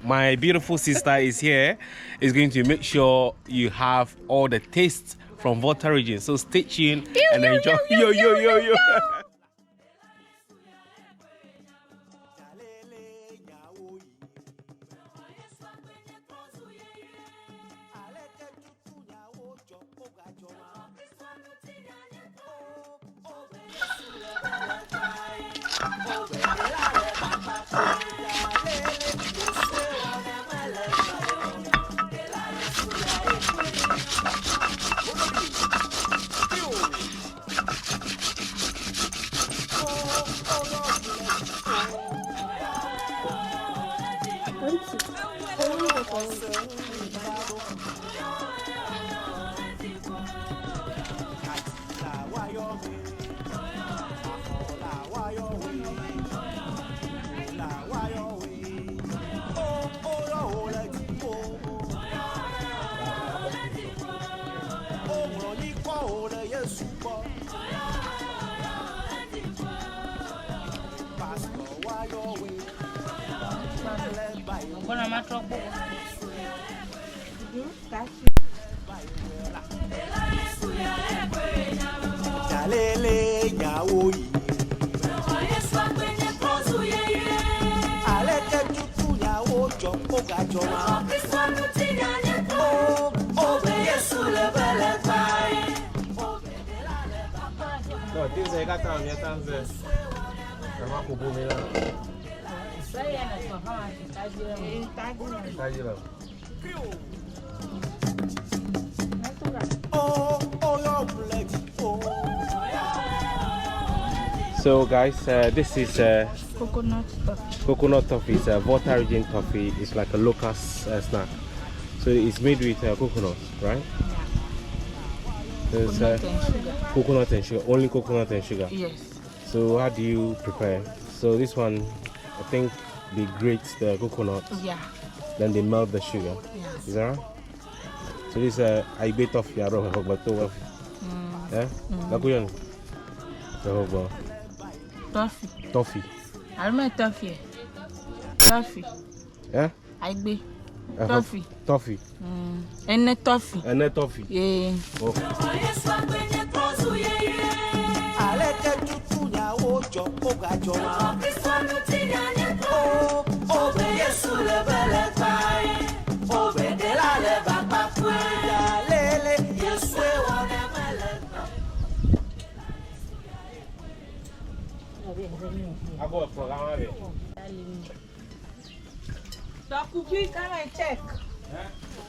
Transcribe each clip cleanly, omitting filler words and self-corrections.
My beautiful sister is here. Is going to make sure you have all the tastes from Volta region. So stay tuned and enjoy. Yo. So guys, this is Coconut toffee. Coconut toffee. It's a Volta region toffee. It's like a local snack. So it's made with coconut, right? Yeah. There's coconut and sugar. Only coconut and sugar. Yes. So how do you prepare? So this one, I think they grate the coconut. Yeah. Then they melt the sugar. Yes. Is that right? So this I bit off your rough. Yeah? Lakuyan. Toffee. Toffee. I remember toffee. Toffee. Yeah? I be. Toffee. Toffee. And toffee. And toffee. Yeah. Okay. I go for Thank𝙔𝙤𝙪 come and check.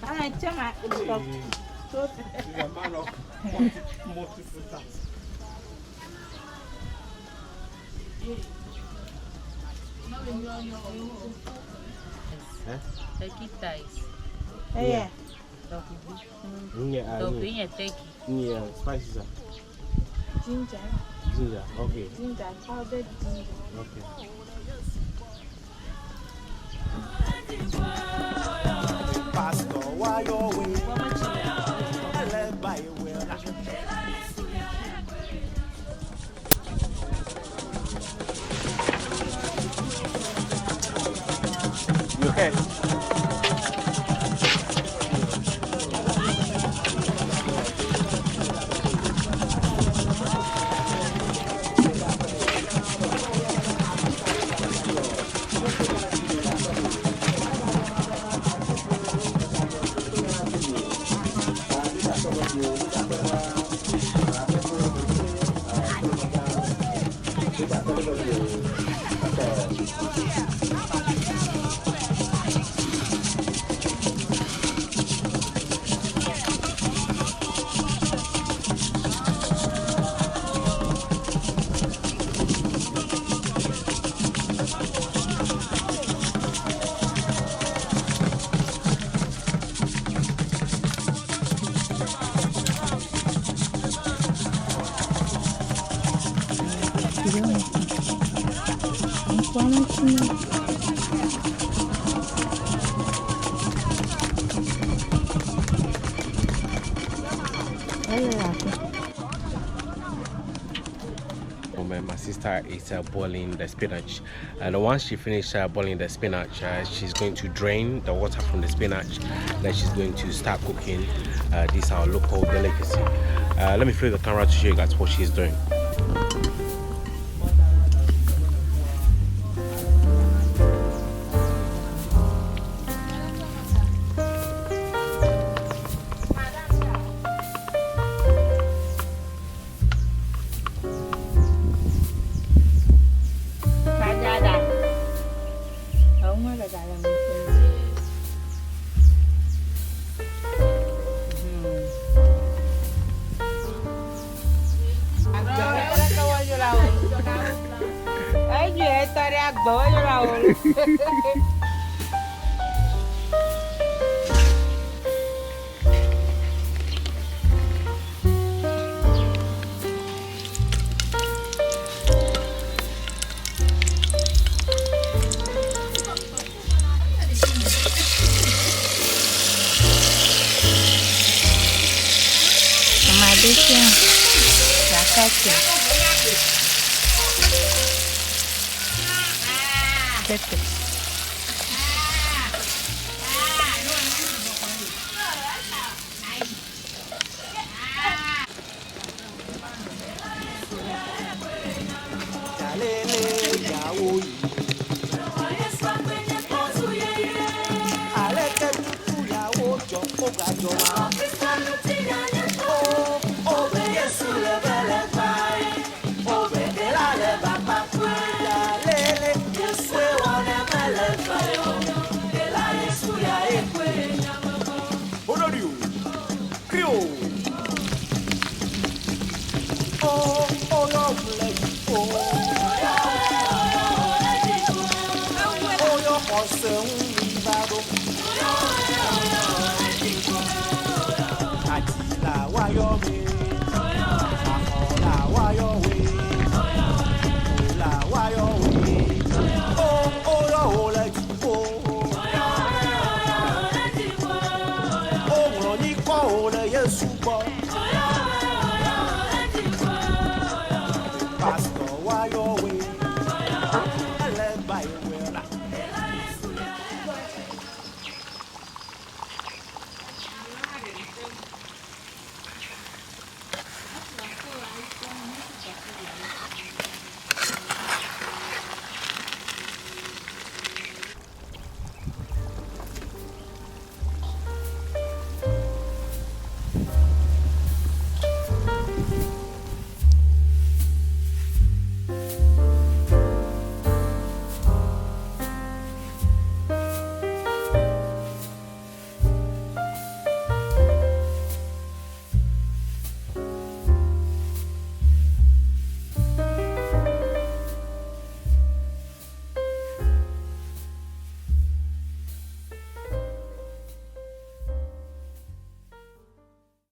Come and check my stuff. He's a man of multiple tasks. Turkey thighs. Yeah. Yeah, spices. Ginger. Ginger, okay. Ginger, powdered ginger. Okay. Pastor, why your way? You okay? moment, my sister is boiling the spinach, and once she finishes boiling the spinach, she's going to drain the water from the spinach. Then she's going to start cooking this our local delicacy. Let me flip the camera to show you guys what she's doing. Alẹ́ kẹ́tù kúyàwó jọ kó gàjọ máa.